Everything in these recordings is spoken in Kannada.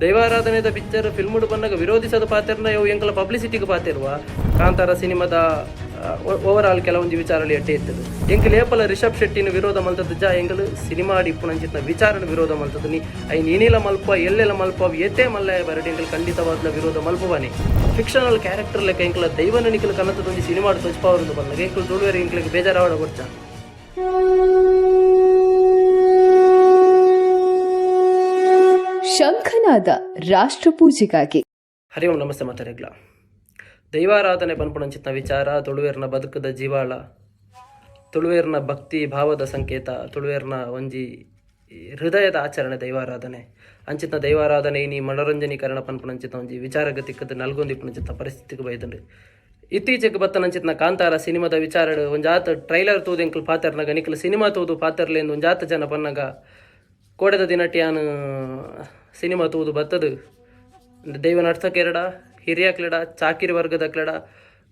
ದೈವಾರಾಧನೆದ ಪಿಕ್ಚರ್ ಫಿಲ್ಮ್ಡು ಬಂದಾಗ ವಿರೋಧಿಸದ ಪಾತ್ರನ ಇವು ಎಂಕಲ ಪಬ್ಲಿಸಿಟಿಗೆ ಪಾತಿರುವ ಕಾಂತಾರ ಸಿನಿಮಾದ ಓವರಾಲ್ ಕೆಲವೊಂದು ವಿಚಾರಗಳು ಎಡ್ಡೆ ಇರ್ತದೆ ಎಂಕಲ್ ಏಪಲ ರಿಷಬ್ ಶೆಟ್ಟಿನ ವಿರೋಧ ಮಲ್ತದ್ದು ಎಂಕಲ್ ಸಿನಿಮಾ ಇಪ್ಪುನಂಚಿನ ವಿಚಾರನ ವಿರೋಧ ಮಲ್ತದ್ದು ನೀ ನೀನಿಲ ಮಲ್ಪ ಎಲ್ಲೆಲ್ಲ ಮಲ್ಪ ಎತ್ತೇ ಮಲ್ಲ ಬರಡಿ ಎಂಕಲ್ ಖಂಡಿತವಾದ ವಿರೋಧ ಮಲ್ಪವಾನೆ ಫಿಕ್ಷನಲ್ ಕ್ಯಾರೆಕ್ಟರ್ ಲೆಕ್ಕ ಎಂಕಲ ದೈವನ ನಿಕಲ್ ಕನ್ನತದೊಂದು ಸಿನಿಮಾ ತೊಚ್ಪಾವರದು ಬಂದಾಗ ಎಂಕಲ್ ತುಳುವೇರಿ ಎಂಕಲಿಗೆ ಬೇಜಾರಾವಡ ಕೊಡ್ಚ ಶಂಖನಾದ ರಾಷ್ಟ್ರಪೂಜೆಗಾಗಿ. ಹರಿ ಓಂ ನಮಸ್ತೆ ಮಾತಾರೆಗ್ಲ ದೈವಾರಾಧನೆ ಪನ್ಪುಣಂಚಿತ್ನ ವಿಚಾರ ತುಳುವೇರ್ನ ಬದುಕದ ಜೀವಾಳ ತುಳುವೇರ್ನ ಭಕ್ತಿ ಭಾವದ ಸಂಕೇತ ತುಳುವೇರ್ನ ಒಂಜಿ ಹೃದಯದ ಆಚರಣೆ ದೈವಾರಾಧನೆ ಅಂಚಿತ್ನ ದೈವಾರಾಧನೆ ಇನಿ ಮನೋರಂಜನೀಕರಣ ಪನ್ಪುಣಂಚಿತ್ನ ಒಂಜಿ ವಿಚಾರಗತಿಕ್ಕದ ನಲ್ಗೊಂದಿಪ್ಪುನಂಚಿತ್ನ ಪರಿಸ್ಥಿತಿಗೆ ಬೈದಂಡು ಇತ್ತೀಚೆಗೆ ಬತ್ತನಂಚಿತ್ನ ಕಾಂತಾರ ಸಿನಿಮಾದ ವಿಚಾರ ಒಂಜಾತ ಟ್ರೈಲರ್ ತೂದು ಎಂಕಲ್ ಪಾತ್ರನಾಗ ನಿಕಲ್ ಸಿನಿಮಾ ತೂದು ಪಾತ್ರಲೇಂದು ಒಂಜಾತ ಜನ ಪನ್ನಾಗ ಕೋಡೆದ ದಿನಟಿಯಾನು ಸಿನಿಮಾ ತೂದು ಬತ್ತದು ದೈವ ನಡ್ಸಕ್ಕೆರಡ ಹಿರಿಯಕ್ಲೆಡ ಚಾಕಿರಿ ವರ್ಗದ ಕ್ಲೆಡ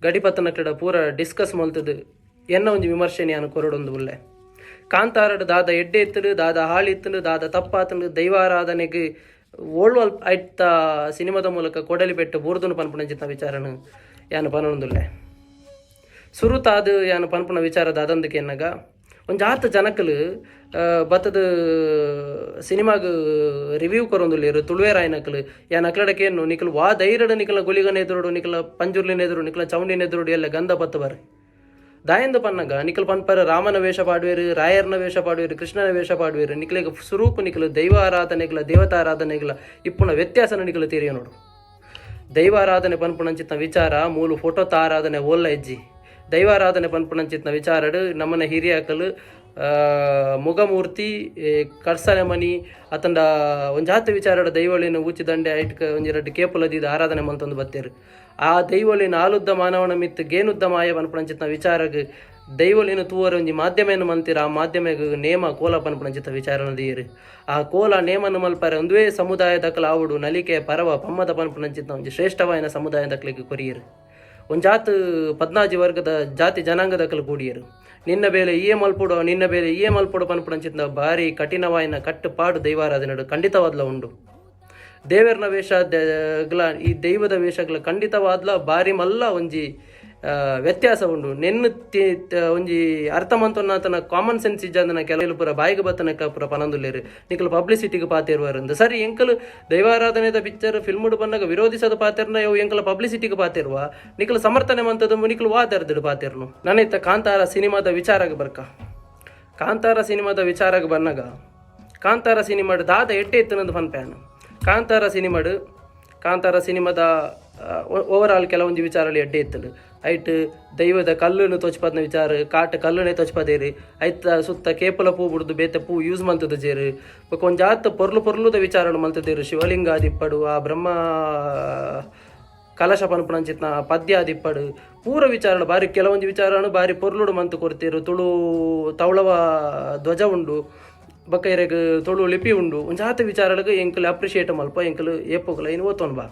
ಗಡಿಪತ್ತನ ಕ್ಲೆಡ ಪೂರ ಡಿಸ್ಕಸ್ ಮಲ್ತದು ಎನ್ನ ಒಂಜಿ ವಿಮರ್ಶೆನೆ ನಾನು ಕೊರಡೊಂದು ಉಲ್ಲೆ ಕಾಂತಾರಡು ದಾದ ಎಡ್ಡೆ ಇತ್ತಡು ದಾದ ಹಾಳಿತ್ತಂಡು ದಾದ ತಪ್ಪಾತಂಡು ದೈವಾರಾಧನೆಗೆ ಓಳ್ವಲ್ ಐತ ಸಿನಿಮಾದ ಮೂಲಕ ಕೊಡಲಿ ಬೆಟ್ಟು ಬೂರ್ದನು ಪನ್ಪುಣಂಚಿತ್ನ ವಿಚಾರನು ಯಾನು ಪನೊಂದುಲ್ಲೆ ಸುರುತಾದು ಯಾನು ಪನ್ಪುಣ ವಿಚಾರದ ಅದಂದಕ್ಕೆ ಎನ್ನಗ ಒಂಜಾತ ಜನಕಲು ಬತ್ತದ ಸಿನಿಮಾಗ ರಿವ್ಯೂ ಕೊರೊಂದುಲ್ಲೇರು ತುಳುವೇರಾಯನಕಲು ಯಾ ನಕ್ಲಡಕೇನು ನಿಕಲು ವಾ ಧೈರ್ಯಡ ನಿಕಲ ಗುಲಿಗನ ಎದುರುಡು ನಿಕಲ ಪಂಜುರ್ಲಿನ ಎದುರು ನಿಕಲ ಚೌಂಡಿನ ಎದುರುಡು ಎಲ್ಲ ಗಂಧ ಬತ್ತಬಾರೆ ದಾಯಂದ ಪನ್ನಗ ನಿಕಲ್ ಪನ್ಪರ ರಾಮನ ವೇಷ ಪಾಡುವೇರು ರಾಯರ್ನ ವೇಷ ಪಾಡುವೇರು ಕೃಷ್ಣನ ವೇಷ ಪಾಡುವೇರು ನಿಕಲಿಗೆ ಸುರೂಪು ನಿಕಲು ದೈವ ಆರಾಧನೆಗಳ ದೇವತಾರಾಧನೆಗಳ ಇಪ್ಪುನ ವ್ಯತ್ಯಾಸನ ನಿಕಲು ತೀರಿಯ ನೋಡು ದೈವಾರಾಧನೆ ಪನ್ಪುಣಂಚಿತ್ನ ವಿಚಾರ ಮೂಲು ಫೋಟೋ ಆರಾಧನೆ ಓಲ್ಲ ಹೆಜ್ಜಿ ದೈವಾರಾಧನೆ ಪನ್ಪುಣಂಚಿತ್ನ ವಿಚಾರಡು ನಮ್ಮನ ಹಿರಿಯಾಕಲು ಮುಗಮೂರ್ತಿ ಕರ್ಸನೆ ಮನಿ ಅತಂಡ ಒಂಜಾತ ವಿಚಾರಡ ದೈವಳಿನ ಊಚಿದಂಡೆ ಐಟ್ಕ ಒಂಜೆರಡು ಕೇಪುಲದಿದ ಆರಾಧನೆ ಮಂತೊಂದು ಬತ್ತೇರು ಆ ದೈವಳಿನ ಆಲುದ್ದ ಮಾನವನ ಮಿತ್ತು ಗೇನುದ್ದ ಮಾಯ ಪನ್ಪುಣಂಚಿತ್ನ ವಿಚಾರಗ್ ದೈವಲಿನ ತೂವರ ಒಂಜಿ ಮಾಧ್ಯಮೆಯನ್ನು ಮಂತಿರ ಆ ಮಾಧ್ಯಮಗ ನೇಮ ಕೋಲ ಪನ್ಪುಣಂಚಿತ್ತ ವಿಚಾರಣದೀರು ಆ ಕೋಲ ನೇಮನ್ನು ಮಲ್ಪರೆ ಒಂದುವೇ ಸಮುದಾಯದಕಲ ಆವುಡು ನಲಿಕೆ ಪರವ ಪಮ್ಮದ ಪನ್ಪುಣಂಚಿತ್ನ ಒಂಜಿ ಶ್ರೇಷ್ಠವಾಯಿನ ಸಮುದಾಯದಕ್ಲಿಗೆ ಕೊರಿಯರು ಒಂಜಾತು 14 ವರ್ಗದ ಜಾತಿ ಜನಾಂಗದಕಲು ಕೂಡಿಯರು ನಿನ್ನ ಬೇಲೆ ಈಯೇ ಮಲ್ಪುಡು ನಿನ್ನ ಬೇಲೆ ಈಯೇ ಮಲ್ಪುಡು ಪನ್ಪುಣಂಚಿತ್ನ ಭಾರಿ ಕಠಿಣವಾಯಿನ ಕಟ್ಟುಪಾಡು ದೈವಾರಾಧನೆಡು ಖಂಡಿತವಾದ್ಲ ಉಂಡು ದೇವರನ ವೇಷಗಳ ಈ ದೈವದ ವೇಷಗಳ ಖಂಡಿತವಾದ್ಲ ಭಾರಿ ಮಲ್ಲ ಒಂಜಿ ವ್ಯತ್ಯಾಸ ಉಂಡು ನೆನ್ನು ಒಂಜಿ ಅರ್ಥ ಮಂತೊನ್ನಾತನ ಕಾಮನ್ ಸೆನ್ಸ್ ಇಜ್ಜಂದನ ಕೆಲವು ಪೂರ ಬಾಯಿಗೆ ಬತ್ತನಕ ಪೂರ ಪನಂದುಲ್ಲೇರು ನಿಕಲು ಪಬ್ಲಿಸಿಟಿಗೆ ಪಾತಿರುವಾರಂದು ಸರಿ ಎಂಕಲು ದೈವಾರಾಧನೆದ ಪಿಕ್ಚರ್ ಫಿಲ್ಮ್ಡು ಬಂದಾಗ ವಿರೋಧಿಸದ ಪಾತ್ರನ ಇವು ಎಂಕಲ ಪಬ್ಲಿಸಿಟಿಗೆ ಪಾತಿರುವ ನಿಕಲು ಸಮರ್ಥನೆ ಮಂತದ ನಿಕಲು ವಾದರ್ದಿಡು ಪಾತಿರ್ನು ನನ್ನಿತ್ತ ಕಾಂತಾರ ಸಿನಿಮಾದ ವಿಚಾರಕ್ಕೆ ಬರ್ಕ ಕಾಂತಾರ ಸಿನಿಮಾದ ವಿಚಾರಕ್ಕೆ ಬಂದಾಗ ಕಾಂತಾರ ಸಿನಿಮಾಡು ದಾದ ಎಟ್ಟೆ ಇತ್ತನದು ಫನ್ ಪ್ಯಾನ್ ಕಾಂತಾರ ಸಿನಿಮಾದ ಓವರಾಲ್ ಕೆಲವೊಂದು ವಿಚಾರಗಳು ಎಡ್ಡೆ ಇತ್ತಲು ಐಟ್ ದೈವದ ಕಲ್ಲನ್ನು ತೋಚ್ಪದ್ನ ವಿಚಾರ ಕಾಟ ಕಲ್ಲುನೇ ತೋಚ್ಪದೇರಿ ಐತ ಸುತ್ತ ಕೇಪಲ ಪೂ ಬಿಡ್ದು ಬೇತೆ ಪೂ ಯೂಸ್ ಮಲ್ತದ ಜೇರು ಒಂಜಾತ ಪೊರ್ಲುದ ವಿಚಾರಣ ಮಲ್ತದೇರು ಶಿವಲಿಂಗ ಆದಿಪ್ಪಡು ಆ ಬ್ರಹ್ಮ ಕಲಶ ಪನ್ಪುಣಂಚಿತ್ನ ಪದ್ಯ ಆದಿಪ್ಪಡು ಪೂರ ವಿಚಾರಣ ಬಾರಿ ಕೆಲವೊಂದು ವಿಚಾರನು ಬಾರಿ ಪೊರ್ಲುಡು ಮಂತು ಕೊಡ್ತೀರು ತುಳು ತವಳವ ಧ್ವಜ ಉಂಡು ಬಕ್ಕೈರೆಗ್ ತುಳು ಲಿಪಿ ಉಂಡು ಒಂಜಾತ ವಿಚಾರಗಳಿಗೆ ಎಂಕಲು ಅಪ್ರಿಷಿಯೇಟ್ ಮಲ್ಪ ಎಂಕಲು ಏಪೋಗಲ ಏನು ಓದ್ತೊನ್ ಬಾ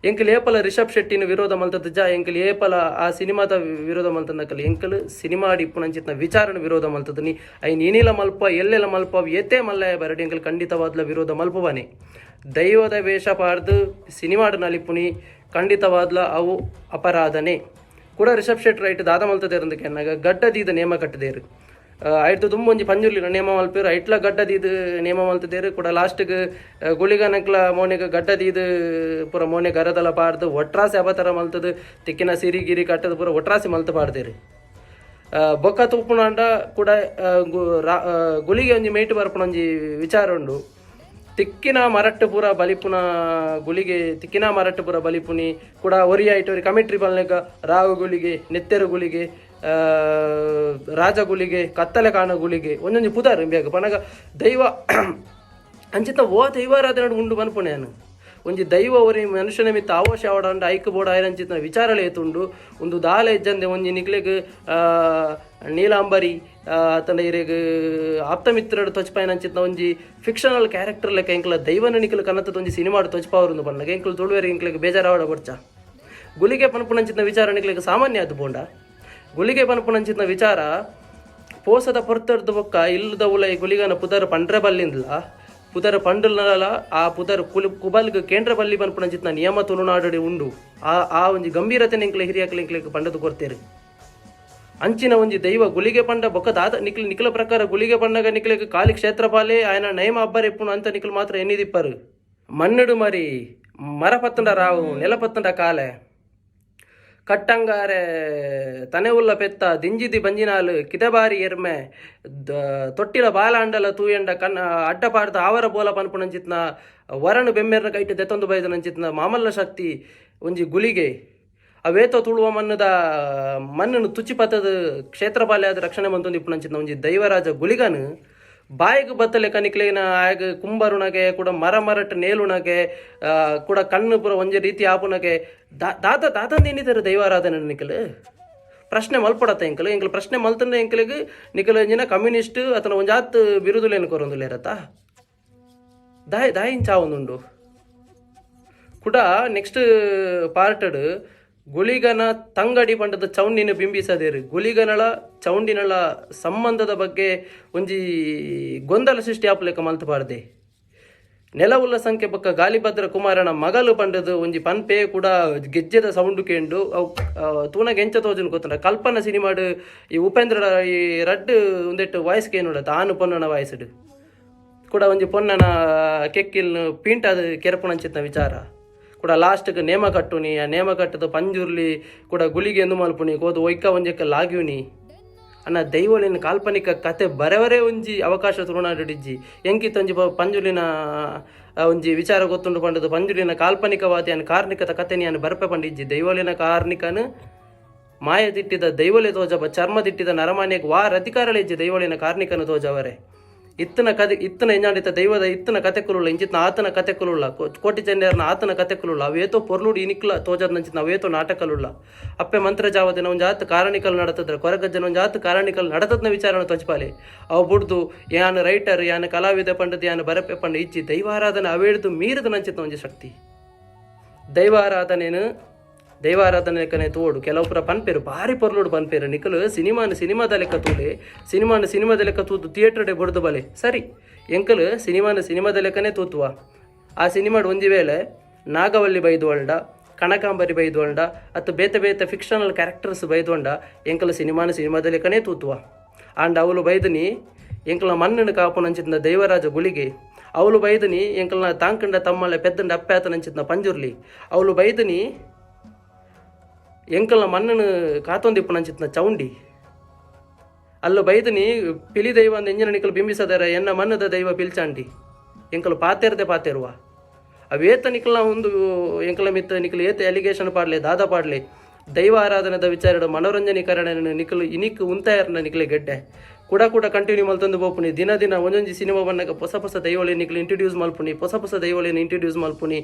ಎಂಕಲ್ ಏಪಲ ರಿಷಬ್ ಶೆಟ್ಟಿನ ವಿರೋಧ ಮಲ್ತದ ಎಂಕಲ್ ಏಪಲ ಆ ಸಿನಿಮಾದ ವಿರೋಧ ಮಲ್ತಂದಕಲ್ ಎಂಕಲ್ ಸಿನಿಮಾ ಇಪ್ಪುನಂಚಿತ್ನ ವಿಚಾರಣ ವಿರೋಧ ಮಲ್ತದ ನೀ ನೀನಿಲ ಮಲ್ಪ ಎಲ್ಲೆಲ್ಲ ಮಲ್ಪ ಎತ್ತೇ ಮಲ್ಲ ಬರಡಿ ಎಂಕಲ್ ಖಂಡಿತವಾದ್ಲ ವಿರೋಧ ಮಲ್ಪವಾನೆ ದೈವದ ವೇಷ ಪಾಡ್ದು ಸಿನಿಮಾಡ ನಲಿಪುನಿ ಖಂಡಿತವಾದ್ಲ ಅವು ಅಪರಾಧನೆ ಕೂಡ ರಿಷಬ್ ಶೆಟ್ಟಿ ರೈಟ್ ದಾದ ಮಲ್ತದೇರಂದಕ್ಕೆ ಎನ್ನಾಗ ಗಡ್ಡದೀದ ನೇಮ ಕಟ್ಟದೇರು ಐಟು ತುಂಬ ಒಂಜಿ ಪಂಜುರ್ಲಿನ ನೇಮ ಮಲ್ಪೇರು ಐಟ್ಲ ಗಡ್ಡದೀದು ನೇಮ ಮಲ್ತದೇರು ಕೂಡ ಲಾಸ್ಟ್ಗೆ ಗುಳಿಗನಕ್ಲ ಮೋನೆಗೆ ಗಡ್ಡದೀದು ಪೂರ ಮೋನೆ ಗರದಲ ಪಾಡ್ದು ಒಟ್ರಾಸಿ ಅಬತರ ಮಲ್ತದು ತಿಕ್ಕಿನ ಸಿರಿಗಿರಿ ಕಟ್ಟದ ಪೂರ ಒಟ್ರಾಸಿ ಮಲ್ತು ಪಾಡ್ದೇರು ಬೊಕ್ಕ ತುಪ್ಪುನಾಂಡ ಕೂಡ ಗುಳಿಗೆ ಒಂಜಿ ಮೇಯ್ಟು ಬರ್ಪುನ ಒಂಜಿ ವಿಚಾರ ಉಂಡು ತಿಕ್ಕಿನ ಮರಟ್ಟು ಪೂರ ಬಲಿಪುನ ಗುಳಿಗೆ ತಿಕ್ಕಿನ ಮರಟ್ಟು ಪೂರ ಬಲಿಪುನಿ ಕೂಡ ಒರಿ ಐಟು ಕಮಿಟ್ರಿ ಬಲ್ನೆಗ ರಾವು ಗುಳಿಗೆ ನೆತ್ತೆರು ಗುಳಿಗೆ ರಾಜಗುಳಿಗೆ ಕತ್ತಲೆ ಕಾಣ ಗುಳಿಗೆ ಒಂದೊಂದು ಪುದಾರ್ ಬೇಗ ಪನಗ ದೈವ ಅಂಚಿತ ಓ ದೈವಾರಾಧನೆ ಉಂಡು ಬನ್ಪುಣೆ ನಾನು ಒಂಜಿ ದೈವ ಒರಿ ಮನುಷ್ಯನ ಮಿತ್ತ ಆವಶ ಆವಡ ಐಕ್ ಬೋಡ ಆಯ್ರಂಚಿತ ವಿಚಾರಲೆ ಏತುಂಡು ಒಂದು ದಾಲ ಇಜ್ಜಂದೆ ಒಂಜಿ ನಿಕ್ಲೆಗ್ ನೀಲಾಂಬರಿ ಆತನ ಇರೆಗ್ ಆಪ್ತಮಿತ್ರಡು ತೊಚ್ಪಾಯನಂಚಿತ ಒಂಜಿ ಫಿಕ್ಷನಲ್ ಕ್ಯಾರೆಕ್ಟರ್ ಲೆಕ್ಕ ಎಂಕಲ ದೈವನ ನಿಕಲು ಕನ್ನತದ ಒಂಜಿ ಸಿನಿಮಾಡು ತೊಚ್ಪಾವರೊಂದು ಬನ್ನಗ ಎಂಕಲು ತುಳುವೇರಿ ಎಂಕ್ಲೆಗ್ ಬೇಜಾರಾವಡ ಬರ್ಚ ಗುಳಿಗೆ ಪನ್ಪುಣಂಚಿತ ವಿಚಾರ ನಿಕ್ಲೆಗ್ ಸಾಮಾನ್ಯ ಅದು ಬೋಂಡ ಗುಳಿಗೆ ಪನ್ಪುಣಂಚಿತ ವಿಚಾರ ಪೋಸದ ಪೊರ್ತರ್ದು ಬೊಕ್ಕ ಇಲ್ಲದ ಉಲೈ ಗುಳಿಗನ ಪುದರ್ ಪಂಡ್ರೆ ಬಲ್ಲಿಂದ್ಲ ಪುದರ್ ಪಂಡುಲ್ನಲ ಆ ಪುದರ್ ಕುಬಲ್ಗ್ ಕೇಂದ್ರ ಬಲ್ಲಿ ಪನ್ಪುನಂಚಿತ್ನ ನಿಯಮ ತುಳುನಾಡು ಉಂಡು ಆ ಒಂಜಿ ಗಂಭೀರತೆ ನಿಂಕ್ಲೆ ಹಿರಿಯಕ್ಲಿಂಕ್ಲಿಗೆ ಪಂಡದು ಕೊಡ್ತೇರು ಅಂಚಿನ ಒಂಜಿ ದೈವ ಗುಳಿಗೆ ಪಂಡ ಬೊಕ್ಕ ದಾದ ನಿಖಿಲ ಪ್ರಕಾರ ಗುಳಿಗೆ ಪಂಡಗ ನಿಖಿಲಿಗೆ ಕಾಲಿ ಕ್ಷೇತ್ರಪಾಲೆ ఆయన ನಯಮ ಅಬ್ಬರ್ ಎಪ್ಪುನು ಅಂತ ನಿಖಿಲ್ ಮಾತ್ರ ಎನ್ನಿದಿಪ್ಪರು ಮಣ್ಣುಡು ಮರಿ ಮರ ಪತ್ತಂಡ ರಾವು ನೆಲ ಪತ್ತಂಡ ಕಾಲೆ ಕಟ್ಟಂಗಾರೆ ತನೆ ಉಲ್ಲ ಪೆತ್ತ ದಿಂಜಿದಿ ಬಂಜಿನಾಲು ಕಿದಬಾರಿ ಎರ್ಮೆ ತೊಟ್ಟಿಲ ಬಾಲಾಂಡಲ ತೂಯಂಡ ಅಡ್ಡಪಾಡ್ದ ಆವರ ಬೋಲ ಪನ್ಪುನಂಚಿತ್ನ ವರನು ಬೆಮ್ಮೆರ್ನ ಕೈಟ್ ದೆತ್ತೊಂದು ಬೈದನಂಚಿತ್ನ ಮಾಮಲ್ಲ ಶಕ್ತಿ ಒಂಜಿ ಗುಳಿಗೆ ಅವೇತೋ ತುಳುವ ಮಣ್ಣನ್ನು ತುಚ್ಚಿಪತ್ತದ ಕ್ಷೇತ್ರಪಾಲೆ ಆದ ರಕ್ಷಣೆ ಮಂತೊಂದು ಇಪ್ಪುನಂಚಿತ್ನ ಒಂಜಿ ದೈವರಾಜ ಗುಳಿಗನು ಬಾಯಿಗೆ ಬತ್ತಲೆ ಕನಿಕ್ಲೇನ ಆಗ ಕುಂಬರುನಗೆ ಕೂಡ ಮರಟ ನೇಲುನಗೆ ಕೂಡ ಕಣ್ಣು ಪುರ ಒಂಜಿ ರೀತಿ ಆಪುನಗೆ ದಾತಂದೇನಿದ್ದಾರೆ ದೈವಾರಾಧನೆ ನಿಖಲು ಪ್ರಶ್ನೆ ಮಲ್ಪಡತ್ತ ಎಂಕಲು ಪ್ರಶ್ನೆ ಮಲ್ತಂದ್ರೆ ಎಂಕಲಿಗೆ ನಿಖಲು ಎಂಜಿನ ಕಮ್ಯುನಿಸ್ಟ್ ಅತನ ಒಂಜಾತ್ ಬಿರುದುಲೇನು ಕೊರೊಂದುಲೇರತ್ತ ದಾಯಿನ್ ಚಾವೊಂದುಂಡು ಕೂಡ ನೆಕ್ಸ್ಟ್ ಪಾರ್ಟಡ್ ಗುಳಿಗನ ತಂಗಡಿ ಪಂಡದ ಚೌಂಡಿನ ಬಿಂಬಿಸದೇರು ಗುಳಿಗನಳ ಚೌಂಡಿನಳ ಸಂಬಂಧದ ಬಗ್ಗೆ ಒಂಜಿ ಗೊಂದಲ ಸೃಷ್ಟಿ ಆಪುಲೆಕ್ಕ ಮಲ್ತಬಾರ್ದೆ ನೆಲವುಲ್ಲ ಸಂಖ್ಯೆ ಪಕ್ಕ ಗಾಲಿಭದ್ರ ಕುಮಾರನ ಮಗಲು ಪಂಡದು ಒಂಜಿ ಪನ್ಪೆ ಕೂಡ ಗೆಜ್ಜೆದ ಸೌಂಡು ಕೇಂಡು ಅವು ತೂನಗೆ ಎಂಚ ತೋಜನ್ ಗೊತ್ತುಂಡ ಕಲ್ಪನಾ ಸಿನಿಮಾಡು ಈ ಉಪೇಂದ್ರ ಈ ರಡ್ ಒಂದೆಟ್ಟು ವಾಯ್ಸ್ ಕೇನುಡತ್ತ ಆನು ಪೊನ್ನನ ವಾಯ್ಸ್ಡು ಕೂಡ ಒಂಜಿ ಪೊನ್ನನ ಕೆಕ್ಕಿಲ್ ಪೀಂಟಾದ ಕೆರಪುಣಂಚಿತ್ನ ವಿಚಾರ ಕೂಡ ಲಾಸ್ಟ್ಗೆ ನೇಮ ಕಟ್ಟುನಿ ಆ ನೇಮ ಕಟ್ಟದ ಪಂಜುರ್ಲಿ ಕೂಡ ಗುಳಿಗೆ ಎಂದು ಮಲ್ಪುನಿ ಕೋದು ಒಯ್ಕ ಒಂಜಕ್ಕೆ ಲಾಗ್ಯುನಿ ಅನ್ನ ದೈವಲಿನ ಕಾಲ್ಪನಿಕ ಕತೆ ಬರವರೇ ಒಂಜಿ ಅವಕಾಶ ತುಳುನಾಡಿಜ್ಜಿ ಎಂಕಿತ್ತೊಂಜಿ ಪಂಜುಲಿನ ಒಂಜಿ ವಿಚಾರ ಗೊತ್ತುಂಡು ಪಂಡದು ಪಂಜುಲಿನ ಕಾಲ್ಪನಿಕವಾದಿ ಅನ್ನ ಕಾರ್ಣಿಕದ ಕತೆ ನೀನು ಬರಪೆ ಪಂಡಿಜ್ಜಿ ದೈವಲಿನ ಕಾರ್ಣಿಕನು ಮಾಯ ತಿಟ್ಟಿದ ದೈವಲೆ ತೋಜ ಚರ್ಮ ತಿಟ್ಟಿದ ನರಮಾನ್ಯಕ್ಕೆ ವಾರ ಅಧಿಕಾರಳಿಜ್ಜಿ ದೈವಲಿನ ಕಾರ್ಣಿಕನು ತೋಜವರೇ ಇತ್ತನ ಎಂಜಾಂಡಿತ ದೈವದ ಇತ್ತನ ಕತೆಕುಲುಲ್ಲ ಇಂಚಿತ್ನ ಆತನ ಕತೆಕುಲುಲ್ಲ ಕೋಟಿ ಚೆನ್ನರ್ನ ಆತನ ಕತೆಕುಲುಲ್ಲ ಅವೇತೋ ಪೊರ್ಲುಡಿ ಇನಿಕ್ಲ ತೋಜದ ನಂಚಿತ್ನ ಅವೇತೋ ನಾಟಕಲುಲ್ಲ ಅಪ್ಪೆ ಮಂತ್ರ ಜಾವದಿನ ಒಂದು ಜಾತ್ ಕಾರಣಿಕಲ್ ನಡತದ್ರ ಕೊರಗಜ್ಜನ ಒಂದು ಜಾತ್ ಕಾರಣಿಕಲ್ ನಡತದ್ನ ವಿಚಾರನ ತೊಚ್ಪಾಲೆ ಅವು ಬುಡ್ದು ಯಾನು ರೈಟರ್ ಯಾನು ಕಲಾವಿದ ಪಂಡದ ಯಾನು ಬರಪೆ ಪಂಡ ಇಚ್ಚಿ ದೈವಾರಾಧನೆ ಅವೇಳ್ದು ಮೀರಿದ ನಂಚಿತ್ನ ಒಂಜಿ ಶಕ್ತಿ ದೈವಾರಾಧನೆ ಲೆಕ್ಕನೆ ತೋಡು ಕೆಲವೊಬ್ಬರ ಪನ್ಪೇರು ಭಾರಿ ಪೊರ್ಲೋಡು ಪನ್ಪೇರು ನಿಖಲು ಸಿನಿಮಾದ ಲೆಕ್ಕ ತೂಲೆ ಸಿನಿಮಾದ ಲೆಕ್ಕ ತೂತು ಥಿಯೇಟರ್ಡೆ ಬಡ್ದು ಬಲೆ ಸರಿ ಎಂಕಲು ಸಿನಿಮಾದ ಲೆಕ್ಕನೇ ತೂತುವ ಆ ಸಿನಿಮಾಡ್ ಒಂಜಿ ವೇಳೆ ನಾಗವಲ್ಲಿ ಬೈದುವಂಡ ಕನಕಾಂಬರಿ ಬೈದುವಂಡ ಅತ್ತು ಬೇತೆ ಫಿಕ್ಷನಲ್ ಕ್ಯಾರೆಕ್ಟರ್ಸ್ ಬೈದುವಂಡ ಎಂಕಲು ಸಿನಿಮಾದ ಲೆಕ್ಕನೇ ತೂತುವ ಆಂಡ್ ಅವಳು ಬೈದನಿ ಎಂಕಲ ಮಣ್ಣನ್ನು ಕಾಪುನಂಚಿತ್ನ ದೈವರಾಜ ಗುಳಿಗೆ ಅವಳು ಬೈದನಿ ಎಂಕಲ್ನ ತಾಂಕಂಡ ತಮ್ಮಳೆ ಪೆದ್ದಂಡ ಅಪ್ಪೆ ಆತನಂಚಿತ್ನ ಪಂಜುರ್ಲಿ ಅವಳು ಬೈದನಿ ಎಂಕಲ್ನ ಮಣ್ಣನ್ನು ಕಾತೊಂದಿಪ್ಪುನಂಚಿತ್ನ ಚೌಂಡಿ ಅಲ್ಲ ಬೈದನಿ ಪಿಲಿ ದೈವ ಅಂದ ಎಂಜಿನ ನಿಕಲು ಬಿಂಬಿಸದಾರ ಎನ್ನ ಮನ್ನದ ದೈವ ಪಿಲ್ಚಾಂಡಿ ಎಂಕಲು ಪಾತೇರುವ ಅವೇತ ನಿಕಲ್ನ ಒಂದು ಎಂಕಲ ಮಿತ್ತ ನಿಕಲು ಏತ ಅಲಿಗೇಷನ್ ಪಾಡ್ಲೆ ದಾದ ಪಾಡ್ಲೆ ದೈವ ಆರಾಧನದ ವಿಚಾರ ಮನೋರಂಜನೀಕರಣ ನಿಕಲು ಇನಿಕ್ ಉಂತಾಯರ್ನ ನಿಕಲೆ ಗೆಡ್ಡೆ ಕೂಡ ಕಂಟಿನ್ಯೂ ಮಲ್ತಂದು ಬೋಪುನಿ ದಿನ ಒಂದೊಂದು ಸಿನಿಮಾ ಬಣ್ಣಗ ಹೊಸ ದೈವಳಿ ನಿಕಲು ಇಂಟ್ರೊಡ್ಯೂಸ್ ಮಲ್ಪುನಿ ಹೊಸ ದೈವಳಿನ ಇಂಟ್ರೊಡ್ಯೂಸ್ ಮಲ್ಪುನಿ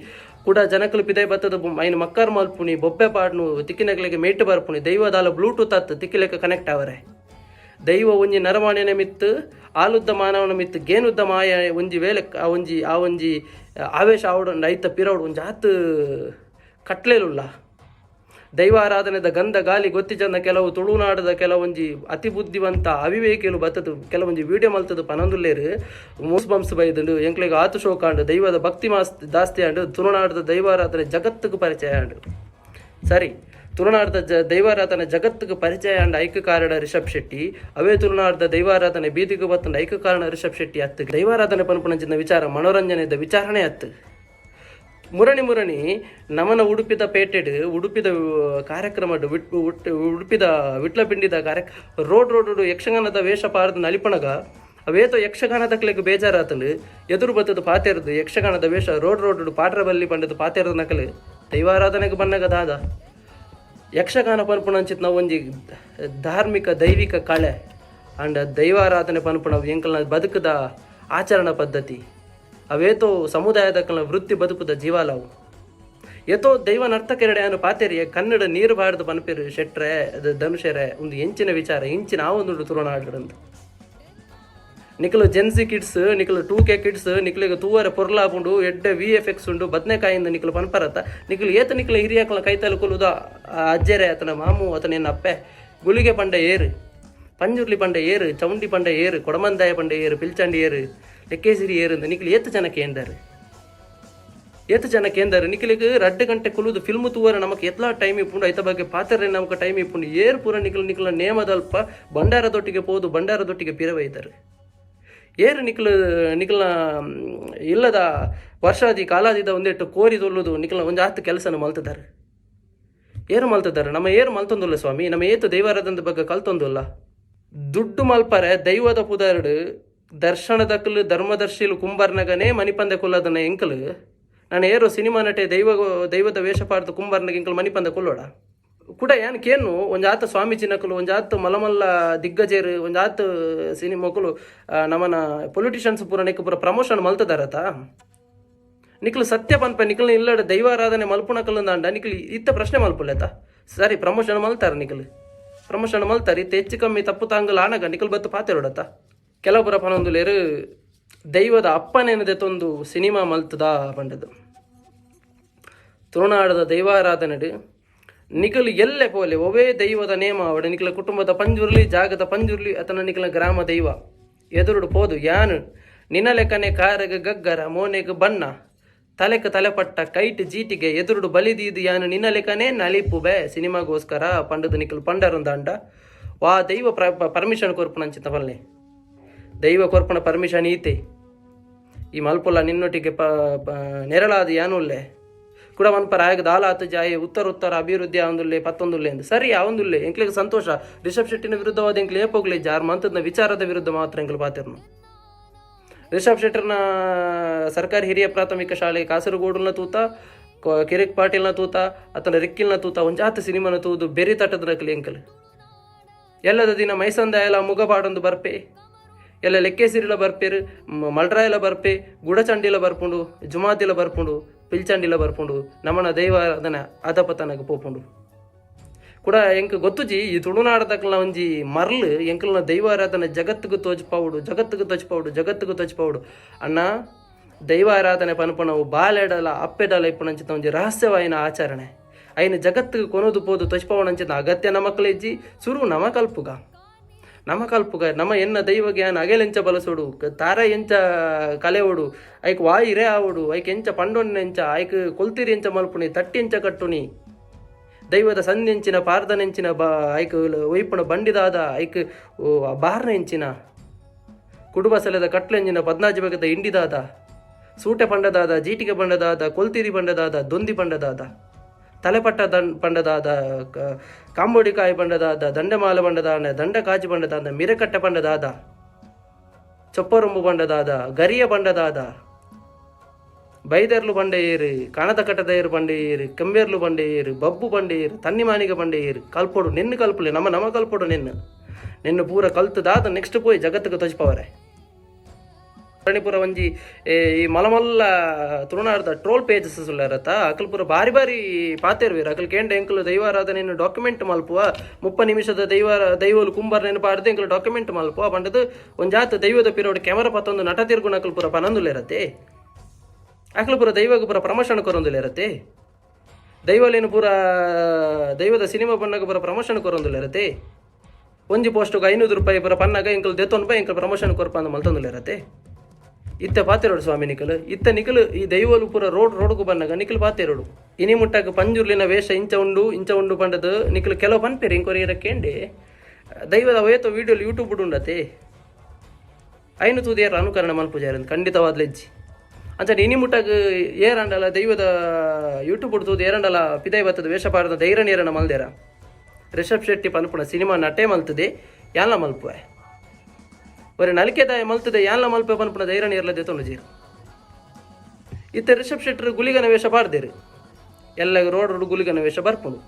ಕೂಡ ಜನಕಲು ಪಿದೈ ಬತ್ತದ ಐನು ಮಕ್ಕರ್ ಮಲ್ಪುನಿ ಬೊಬ್ಬೆ ಪಾಡ್ನು ತಿಕ್ಕಿನಗಳಿಗೆ ಮೇಟ್ ಬರ್ಪುನಿ ದೈವದಾಲ ಬ್ಲೂಟೂತ್ ಅತ್ತು ತಿಕ್ಕಿಲೆಕ್ಕ ಕನೆಕ್ಟ್ ಅವರೆ ದೈವ ಒಂಜಿ ನರಮಾಣ್ಯನ ಮಿತ್ತು ಆಲುದ್ದ ಮಾನವನ ಮಿತ್ತು ಗೇನುದ್ದ ಮಾಯ ಒಂಜಿ ವೇಳೆ ಆ ಒಂಜಿ ಆವೇಶ ಆವಡು ರೈತ ಪಿರವಡು ಒಂಜಿ ಆತು ಕಟ್ಲೇಲುಲ್ಲ ದೈವಾರಾಧನೆದ ಗಂಧ ಗಾಲಿ ಗೊತ್ತಿಜಂದ ಕೆಲವು ತುಳುನಾಡದ ಕೆಲವೊಂಜಿ ಅತಿ ಬುದ್ಧಿವಂತ ಅವಿವೇಕಿಲು ಬತ್ತದು ಕೆಲವೊಂಜಿ ವಿಡಿಯೋ ಮಲ್ತದು ಪನಂದುಲ್ಲೇರು ಮೂಸ್ಬಂಸ್ ಬೈದಂಡು ಎಂಕ್ಲೆಗೆ ಆತು ಶೋಕಾಂಡು ದೈವದ ಭಕ್ತಿ ಜಾಸ್ತಿ ಆಂಡು ತುಳುನಾಡದ ದೈವಾರಾಧನೆ ಜಗತ್ತಿಗೆ ಪರಿಚಯ ಆಂಡು ಸರಿ ತುಳುನಾಡದ ದೈವಾರಾಧನೆ ಜಗತ್ತಿಗೆ ಪರಿಚಯ ಆಂಡ ಐಕ್ಯ ಕಾರಣ ರಿಷಬ್ ಶೆಟ್ಟಿ ಅವೇ ತುಳುನಾಡದ ದೈವಾರಾಧನೆ ಬೀದಿಗೆ ಬತ್ತಂಡ ಐಕ್ಯ ಕಾರಣ ರಿಷಬ್ ಶೆಟ್ಟಿ ಅತ್ತು ದೈವಾರಾಧನೆ ಪನ್ಪುನಂಚಿನ ವಿಚಾರ ಮನೋರಂಜನೆದ ವಿಚಾರಣೆ ಅತ್ತು ಮುರಣಿ ನಮನ ಉಡುಪಿದ ಪೇಟೆಡ್ ಉಡುಪಿದ ಕಾರ್ಯಕ್ರಮಡ್ ಉಡುಪಿದ ವಿಟ್ಲಪಿಂಡಿದ ರೋಡ್ ಯಕ್ಷಗಾನದ ವೇಷ ಪಾರದ ನಲಿಪಣಗ ಅವೇತೋ ಯಕ್ಷಗಾನದ ಕ್ಲೆಗ್ ಬೇಜಾರಾತಂಡು ಎದುರು ಬತ್ತದ ಪಾತೆರ್ದು ಯಕ್ಷಗಾನದ ವೇಷ ರೋಡ್ ಪಾಟ್ರ ಬಲ್ಲಿ ಪಂಡದು ಪಾತೆರ್ದ ನಕಲು ದೈವಾರಾಧನೆಗೆ ಬನ್ನಗ ದಾದ ಯಕ್ಷಗಾನ ಪನ್ಪುಣಂಚಿತ್ ನಾವು ಒಂಜಿ ಧಾರ್ಮಿಕ ದೈವಿಕ ಕಳೆ ಅಂಡ್ ದೈವಾರಾಧನೆ ಪನ್ಪುಣ ಎಂಕಲ್ನ ಬದುಕದ ಆಚರಣ ಪದ್ಧತಿ ಅವೇತೋ ಸಮುದಾಯದ ವೃತ್ತಿ ಬದುಕುದ ಜೀವಾಲವು ಏತೋ ದೈವ ನರ್ತಕೆರಡೆ ಪಾತೆರಿಯ ಕನ್ನಡ ನೀರು ಬಾಡ್ದು ಪನ್ಪೇರು ಶೆಟ್ರೆ ಧನುಷರೆ ಒಂದು ಎಂಚಿನ ವಿಚಾರ ಇಂಚಿನ ಆ ಒಂದು ತುಳುನಾಡಂತ ನಿಖಲು ಜೆನ್ಸಿ ಕಿಡ್ಸ್ ನಿಖಲು 2K ಕಿಡ್ಸ್ ನಿಖಲಿಗೆ ತೂವರೆ ಪೊರ್ಲಾಪುಂಡು ಎಡ್ಡೆ VFX ಉಂಡು ಬದನೆಕಾಯಿಂದ ನಿಖಲು ಪನ್ಪರತ್ತ ನಿಖಲು ಏತ ನಿಖಲ ಹಿರಿಯಕಲ ಕೈತಲು ಕೊಲುದ ಅಜ್ಜೆರೆ ಆತನ ಮಾಮು ಆತನ ಎನ್ನ ಅಪ್ಪೆ ಗುಳಿಗೆ ಪಂಡ ಏರು ಪಂಜುರ್ಲಿ ಪಂಡ ಏರು ಚೌಂಡಿ ಪಂಡ ಏರು ಕೊಡಮಂದಾಯ ಪಂಡ ಏರು ಪಿಲ್ಚಂಡಿ ಏರು ಲೆಕ್ಕೇಸಿರಿ ಏರಿಂದ ನಿಖಿಲ್ ಏತು ಜನಕ್ಕೆ ಎಂದಾರು ನಿಖಿಲಿಗೆ 2 ಗಂಟೆ ಕುಲುದು ಫಿಲ್ಮ್ ತೂವರ ನಮಗೆ ಎತ್ಲಾ ಟೈಮ್ ಇಪ್ಪುಂಡು ಐತ ಬಗ್ಗೆ ಪಾತ್ರೆ ನಮಗೆ ಟೈಮ್ ಇಪ್ಪುಂಡು ಏರ್ ಪೂರ ನಿಖಿಲ ನೇಮದಲ್ಪ ಬಂಡಾರದೊಟ್ಟಿಗೆ ಪೋದು ಬಂಡಾರದೊಟ್ಟಿಗೆ ಪಿರವೈತಾರೆ ಏರು ನಿಖಿಲ್ನ ಇಲ್ಲದ ವರ್ಷಾದಿ ಕಾಲಾದಿದ ಒಂದೆಟ್ಟು ಕೋರಿ ತೊಲ್ಲುದು ನಿಖಿಲ್ನ ಒಂದು ಹತ್ತು ಕೆಲಸನ ಮಲ್ತಿದ್ದಾರೆ ನಮ್ಮ ಏರು ಮಲ್ತೊಂದುಲ್ಲ ಸ್ವಾಮಿ ನಮ್ಮ ಏತು ದೈವಾರಾಧನದ ಬಗ್ಗೆ ಕಲ್ತೊಂದುಲ್ಲ ದುಡ್ಡು ಮಲ್ಪರೆ ದೈವದ ಪುದಾರ್ಡು ದರ್ಶನದಕ್ಕಲು ಧರ್ಮದರ್ಶಿಲು ಕುಂಬರ್ನಗನೇ ಮಣಿಪಂದೆ ಕೊಲ್ಲದನ್ನ ಎಂಕಲು ನಾನು ಏರೋ ಸಿನಿಮಾ ನಟೆ ದೈವದ ವೇಷಪಾಡ್ದು ಕುಂಬರ್ನಗ ಎಂಕಲು ಮಣಿಪಂದೆ ಕೊಲ್ಲೋಡ ಕೂಡ ಏನಕ್ಕೇನು ಒಂದು ಆತ ಸ್ವಾಮೀಜಿ ನಕಲು ಒಂದು ಆತ ಮಲಮಲ್ಲ ದಿಗ್ಗಜೇರು ಒಂದು ಆತ ಸಿನಿಮಾಕಲು ನಮ್ಮನ ಪೊಲಿಟಿಷಿಯನ್ಸ್ ಪೂರ ನಿಕ್ಕ ಪೂರ ಪ್ರಮೋಷನ್ ಮಲ್ತದಾರತ ನಿಖಲು ಸತ್ಯ ಪನ್ಪ ನಿಖಲ್ನ ಇಲ್ಲಡ ದೈವಾರಾಧನೆ ಮಲ್ಪುಣಕಲ್ ಅಂಡ ನಿಖಲ್ ಇತ್ತ ಪ್ರಶ್ನೆ ಮಲ್ಪುಲ್ಲೇತ ಸರಿ ಪ್ರಮೋಷನ್ ಮಲ್ತಾರೆ ಇತ್ತ ಹೆಚ್ಚು ಕಮ್ಮಿ ತಪ್ಪು ತಾಂಗಲ್ ಆನಗ ನಿಖಲ್ ಬತ್ತು ಪಾತೆರೋಡತ್ತ ಕೆಲವೊಬ್ಬರ ಪನೊಂದುಲೇರು ದೈವದ ಅಪ್ಪನೆನದೆತ್ತೊಂದು ಸಿನಿಮಾ ಮಲ್ತದ ಪಂಡದು ತುಳುನಾಡದ ದೈವಾರಾಧನೆಡು ನಿಖಲ್ ಎಲ್ಲೆ ಪೋಲೆ ಒವೇ ದೈವದ ನೇಮ ಅವಡ ನಿಖಲ ಕುಟುಂಬದ ಪಂಜುರ್ಲಿ ಜಾಗದ ಪಂಜುರ್ಲಿ ಅತನ ನಿಖಲ ಗ್ರಾಮ ದೈವ ಎದುರುಡು ಪೋದು ಯಾನು ನಿನ್ನ ಲೆಕ್ಕನೆ ಕಾರಗ ಗಗ್ಗರ ಮೋನೆಗ ಬಣ್ಣ ತಲೆಕ ತಲೆಪಟ್ಟ ಕೈಟ್ ಜೀಟಿಗೆ ಎದುರುಡು ಬಲಿದೀದು ಯಾನು ನಿನ್ನ ಲೆಕ್ಕನೆ ನಲಿಪು ಬೇ ಸಿನಿಮಾಗೋಸ್ಕರ ಪಂಡದು ನಿಖಲ್ ಪಂಡರೊಂದಂಡ ವಾ ದೈವ ಪರ್ಮಿಷನ್ ಕೊರ್ಪುನ ಅಂಚಿತ ಬಲ್ಲೆ ದೈವ ಕೊರ್ಪುನ ಪರ್ಮಿಷನ್ ಈತೆ ಈ ಮಲ್ಪುಲ್ಲ ನಿನ್ನೊಟ್ಟಿಗೆ ನೆರಳಾದ ಯಾನುಲ್ಲೆ ಕೂಡ ಮನ್ಪರ ಆಗ ದಾಲಾತ ಜಾಯಿ ಉತ್ತರ ಅಭಿವೃದ್ಧಿ ಆವಂದುಲ್ಲೆ ಪತ್ತೊಂದುಲ್ಲೆ ಎಂದು ಸರಿ ಆವಂದುಲ್ಲೆ ಎಂಕ್ಲಿಗೆ ಸಂತೋಷ ರಿಷಬ್ ಶೆಟ್ಟಿನ ವಿರುದ್ಧವಾದ ಎಂಕ್ಲಿ ಏಪೋಗ್ಲಿ ಜಾರ್ ಮಂತದ್ನ ವಿಚಾರದ ವಿರುದ್ಧ ಮಾತ್ರ ಎಂಕ್ಲು ಪಾತಿರ್ನು ರಿಷಬ್ ಶೆಟ್ಟರ್ನ ಸರ್ಕಾರಿ ಹಿರಿಯ ಪ್ರಾಥಮಿಕ ಶಾಲೆ ಕಾಸರಗೋಡುನ ತೂತ ಕಿರಿಕ್ ಪಾಟೀಲ್ನ ತೂತ ಅತನ ರಿಕ್ಕಿಲ್ನ ತೂತ ಒಂಜಾತ ಸಿನಿಮಾನ ತೂದು ಬೆರಿ ತಟ್ಟದ್ರಕಲಿ ಎಂಕಲ್ ಎಲ್ಲದ ದಿನ ಮೈಸಂದ ಎಲ್ಲ ಮುಗಬಾಡೊಂದು ಬರ್ಪೆ ಎಲ್ಲ ಲೆಕ್ಕೇಸಿರಿಲ ಬರ್ಪೇರು ಮಲ್ಡ್ರಾಯಲ ಬರ್ಪೆ ಗುಡಚಂಡಿಲ ಬರ್ಪುಂಡು ಜುಮಾತಿಲ ಬರ್ಪುಂಡು ಪಿಲ್ಚಂಡಿಲ ಬರ್ಪುಂಡು ನಮ್ಮನ ದೈವಾರಾಧನೆ ಅದಪತನಗ ಪೋಪುಂಡು ಕೂಡ ಎಂಕ್ ಗೊತ್ತುಜಿ ಈ ತುಳುನಾಡದಕ್ಲ ಒಂಜಿ ಮರ್ಲು ಎಂಕಲ್ನ ದೈವಾರಾಧನೆ ಜಗತ್ತಿಗೂ ತೋಚ್ಪಾವುಡು ಅಣ್ಣ ದೈವಾರಾಧನೆ ಪನ್ಪಣವು ಬಾಲೆಡಲ ಅಪ್ಪೆಡಲ ಇಪ್ಪುನಂಚಿತ ಒಂಜಿ ರಹಸ್ಯವಾಯಿನ ಆಚರಣೆ ಐನ ಜಗತ್ತಿಗೆ ಕೊನೋದು ಪೋದು ತೋಚ್ಪಾವಣಂಚಿತ ಅಗತ್ಯ ನಮಕ್ಲೆಜ್ಜಿ ಸುರು ನಮ ಕಲ್ಪುಗ ನಮ್ಮ ಎನ್ನ ದೈವ ಜ್ಞಾನ ಅಗೆಲೆಂಚ ಬಲಸೋಡು ತಾರ ಎಂಚ ಕಲೆವೋಡು ಐಕ್ ವಾಯಿರೇ ಆವಡು ಐಕ್ ಎಂಚ ಪಂಡೊನ್ನೆಂಚ ಐಕ್ ಕೊಲ್ತಿರಿ ಎಂಚ ಮಲ್ಪುಣಿ ತಟ್ಟಿ ಎಂಚ ಕಟ್ಟುನಿ ದೈವದ ಸಂದೆಂಚಿನ ಪಾರ್ದನೆಂಚಿನ ಐಕ್ ಒಯ್ಪುಣ ಬಂಡಿದಾದ ಐಕ್ ಬಾರ್ನ ಎಂಚಿನ ಕುಡುಬ ಸಲೆದ ಕಟ್ಲೆಂಚಿನ 14 ಬಗೆದ ಇಂಡಿದಾದ ಸೂಟೆ ಪಂಡದಾದ ಜೀಟಿಗೆ ಬಂಡದಾದ ಕೊಲ್ತಿರಿ ಬಂಡದಾದ ದೊಂದಿ ಬಂಡದಾದ ತಲೆಪಟ್ಟ ಪಂಡದಾದ ಕಾಂಬೋಡಿಕಾಯಿ ಬಂಡದಾದ ದಂಡಮಾಲ ಬಂಡದಾದ ದಂಡ ಕಾಜಿ ಬಂಡದಾದ ಮಿರಕಟ್ಟೆ ಬಂಡದಾದ ಚೊಪ್ಪರೊಂಬು ಬಂಡದಾದ ಗರಿಯ ಬಂಡದಾದ ಬೈದರ್ಲು ಬಂಡೆ ಏರು ಕಣದ ಕಟ್ಟದ ಏರು ಬಂಡೆ ಏರು ಕೆಂಬೇರ್ಲು ಬಂಡೆ ಏರು ಬಬ್ಬು ಬಂಡೆ ಏರು ತನ್ನಿಮಾನಿಗೆ ಬಂಡೆ ಏರು ಕಲ್ಪೋಡು ನಿನ್ನ ಕಲ್ಪಲೆ ನಮ್ಮ ಕಲ್ಪೋಡು ನಿನ್ನ ಪೂರ ಕಲ್ತದಾದ ನೆಕ್ಸ್ಟ್ ಪೋಯ್ ಜಗತ್ತಿಗೆ ತೋಚ್ಪವರೆ ಪೂರ ಒಂಜಿ ಈ ಮಲಮಲ್ಲ ತುಳುನಾಡದ ಟ್ರೋಲ್ ಪೇಜಸ್ ಸುಳ್ಳರತ್ತ ಅಕಲ್ ಪೂರ ಬಾರಿ ಪಾತೇರ್ವೇರು ಅಕಲ್ ಕೇಂದ್ರ ಎಂಕಲು ದೈವಾರಾಧನೆಯನ್ನು ಡಾಕ್ಯುಮೆಂಟ್ ಮಲ್ಪುವ 30 ನಿಮಿಷದ ದೈವಲು ಕುಂಬರ್ ನೆನಪಾಡ್ದು ಎಂಕಲು ಡಾಕ್ಯುಮೆಂಟ್ ಮಲ್ಪುವ ಬಂಡದು ಒಂಜಾತ ದೈವದ ಪಿರೋಡ್ ಕ್ಯಾಮರಾ ಪತ್ತೊಂದು ನಟ ತಿರ್ಗುಣ ಅಕಲ್ ಪೂರ ಪನೊಂದುಲೇರತ್ತೆ ಅಕಲ್ ಪೂರ ದೈವಗ ಪೂರ ಪ್ರಮೋಷನ್ ಕೊರೊಂದುಲೇರತ್ತೆ ದೈವಲೇನು ಪೂರ ದೈವದ ಸಿನಿಮಾ ಬಣ್ಣಗ ಪೂರ ಪ್ರಮೋಷನ್ ಕೊರೊಂದುಲೇರತ್ತೆ ಒಂಜಿ ಪೋಸ್ಟ್ಗೆ 500 ರೂಪಾಯಿ ಪೂರ ಪನ್ನಾಗ ಎಂಕಲು 100 ರೂಪಾಯಿ ಎಂಕಲು ಪ್ರಮೋಷನ್ ಕೊರ್ಪ ಅಂದ ಮಲ್ತೊಂದುಲೇರತ್ತೆ ಇತ್ತ ಪಾತೆರೋಡು ಸ್ವಾಮಿ ನಿಖಲು ಈ ದೈವಲು ಪೂರ ರೋಡ್ಗೂ ಬನ್ನಾಗ ನಿಖಲು ಪಾತೆರೋಡು ಇನಿ ಮುಟ್ಟಾಗ ಪಂಜುರ್ಲಿನ ವೇಷ ಇಂಚ ಉಂಡು ಪಂಡದು ನಿಖಲು ಕೆಲವು ಪನ್ಪೇರಿ ಇಂಕೊರಿಯರ ಕೇಂಡೆ ದೈವದ ವಯತೋ ವಿಡಿಯೋಲು ಯೂಟ್ಯೂಬ್ ಉಂಡತೆ ಐನು ತೂದಿಯರ ಅನುಕರಣ ಮಲ್ಪುಜಾರ ಖಂಡಿತವಾದ ಲೆಜ್ಜಿ ಅಂಚನೆ ಇನಿ ಮುಟ್ಟಾಗ ಏರಂಡಲ ದೈವದ ಯೂಟ್ಯೂಬ್ ಉಡ್ತುದು ಏರಂಡಲ ಪಿದೈ ಬತ್ತದ ವೇಷಪಾರದ ಧೈರ್ಯ ನೇರನ ಮಲ್ದೇರ ರಿಷಬ್ ಶೆಟ್ಟಿ ಪನ್ಪುಣ ಸಿನಿಮಾ ನಟೆ ಮಲ್ತದೆ ಯಾನ್ಲ ಮಲ್ಪುವೆ ಒರೆ ನಲಿಕೆದಾಯ ಮಲ್ತದೆ ಯಾನ್ಲ ಮಲ್ಪೆ ಪನ್ಪುಣ ಧೈರ್ಯ ನೇರ್ಲದೆ ತೊಂದು ಇತ್ತ ರಿಷಬ್ ಶೆಟ್ಟರು ಗುಲಿಗನ ವೇಷ ಪಾಡ್ದೇರು ಎಲ್ಲ ರೋಡ್ ಗುಲಿಗನ ವೇಷ ಬರ್ಪುಂಡು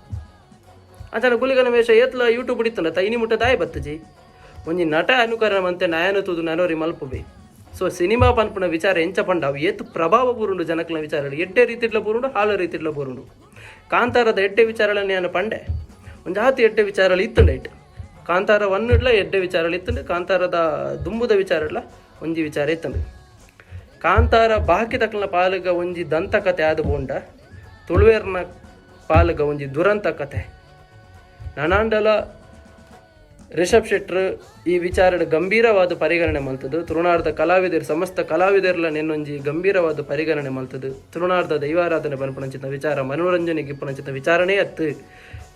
ಅಂಚನೆ ಗುಲಿಗನ ವೇಷ ಏತ್ಲ ಯೂಟ್ಯೂಬ್ ಹಿಡಿತಲ್ಲ ಇನಿ ಮುಟ್ಟ ದಾಯ ಬತ್ತಜಿ ಒಂಜಿ ನಟ ಅನುಕರಣ ಮಂತೆ ನಯನ ತೂದು ನನೋರಿ ಮಲ್ಪುಬೆ ಸೊ ಸಿನಿಮಾ ಪನ್ಪುಣ ವಿಚಾರ ಎಂಚ ಪಂಡ ಅವು ಏತು ಪ್ರಭಾವ ಬೂರುಂಡು ಜನಕ್ಲ ವಿಚಾರಗಳು ಎಡ್ಡೆ ರೀತಿಡ್ಲ ಬೂರುಂಡು ಹಾಲ ರೀತಿಡ್ಲ ಬೂರುಂಡು ಕಾಂತಾರದ ಎಡ್ಡೆ ವಿಚಾರಗಳನ್ನು ನಾನು ಪಂಡೆ ಒಂಜಾತಿ ಎಡ್ಡೆ ವಿಚಾರಗಳು ಇತ್ತುಂಡ ಇಟ್ಟು ಕಾಂತಾರ ಒನ್ನಿಡ್ಲ ಎಡ್ಡೆ ವಿಚಾರಗಳು ಇತ್ತುಂಡು ಕಾಂತಾರದ ದುಂಬುದ ವಿಚಾರಡ್ಲ ಒಂಜಿ ವಿಚಾರ ಇತ್ತಂಡು ಕಾಂತಾರ ಬಾಕಿ ತಕ್ಕಲ ಪಾಲುಗ ಒಂಜಿ ದಂತಕತೆ ಆದ ಬೋಂಡ ತುಳುವೇರ್ನ ಪಾಲುಗ ಒಂಜಿ ದುರಂತ ಕತೆ ನನಾಂಡಲ ರಿಷಬ್ ಶೆಟ್ರ್ ಈ ವಿಚಾರದ ಗಂಭೀರವಾದ ಪರಿಗಣನೆ ಮಲ್ತದು. ತುಳುನಾಡದ ಕಲಾವಿದರು ಸಮಸ್ತ ಕಲಾವಿದರ್ಲ ನೆನ್ನೊಂಜಿ ಗಂಭೀರವಾದ ಪರಿಗಣನೆ ಮಲ್ತದು. ತುಳುನಾಡದ ದೈವಾರಾಧನೆ ಪನ್ಪುನಂಚಿತ ವಿಚಾರ ಮನೋರಂಜನೆಗೆ ಇಪ್ಪುನಂಚಿತ ವಿಚಾರನೇ ಅತ್ತು.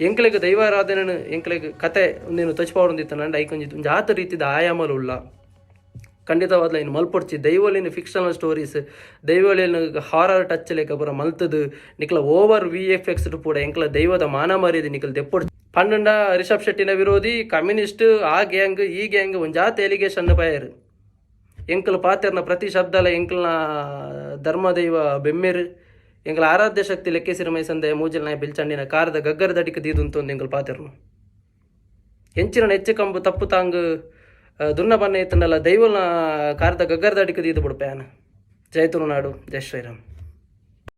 ಎಂಕ್ಲೆಗ್ ದೈವಾರಾಧನೆ ಎಂಕ್ಲೆಗ್ ಕತೆ ನೀನು ತಚ್ಪಾವೊಂದಿತ್ತ ನಂಡ ಐಕೊಂಜಿ ಜಾತ ರೀತಿದ ಆಯಾಮಲು ಉಳ್ಳ ಖಂಡಿತವಾದ್ಲ ಇನ್ನು ಮಲ್ಪೊಡ್ಚಿ ದೈವಲಿನ ಫಿಕ್ಷನಲ್ ಸ್ಟೋರೀಸ್ ದೈವಲಿನ ಹಾರರ್ ಟಚ್ ಲೆಕ್ಕ ಪೂರ ಮಲ್ತದು ನಿಕ್ಲ ಓವರ್ VFX ಪೂರ ಎಂಕ್ಲ ದೈವದ ಮಾನ ಮರ್ಯಾದೆ ನಿಕ್ಲ ದೆಪ್ಪೊಡ್ ಪಂಡ ರಿಷಬ್ ಶೆಟ್ಟಿನ ವಿರೋಧಿ ಕಮ್ಯುನಿಸ್ಟ್ ಆ ಗ್ಯಾಂಗ್ ಈ ಗ್ಯಾಂಗ್ ಒಂಜಾತ ಎಲಿಗೇಷನ್ ಪಯರು ಎಂಕಲ್ ಪಾತೆರ್ನ ಪ್ರತಿ ಶಬ್ದಲ ಎಂಕಲ್ನ ಧರ್ಮದೈವ ಬೆಮ್ಮೆರು ಎಂಕಲ್ ಆರಾಧ್ಯ ಶಕ್ತಿ ಲೆಕ್ಕೇಸಿರ ಮೈಸಂದೆ ಮೂಜಲ್ ನಾಯ ಬಿಲ್ಚಂಡಿನ ಕಾರದ ಗಗ್ಗರ ದಡಿಕ ದೀದುಂತೊಂದು ಎಂಕಲ್ ಪಾತೆರ್ನು ಎಂಚಿನ ನೆಚ್ಚ ಕಂಬು ತಪ್ಪು ತಾಂಗ್ ದುನ್ನ ಬನ್ನ ಇತ್ತನಲ್ಲ ದೈವಲ್ನ ಕಾರದ ಗಗ್ಗರ ದಡಿಕ ದೀದು ಬಿಡ್ಪ್ಯಾನ. ಜೈ ತುಳುನಾಡು, ಜೈ ಶ್ರೀರಾಮ್.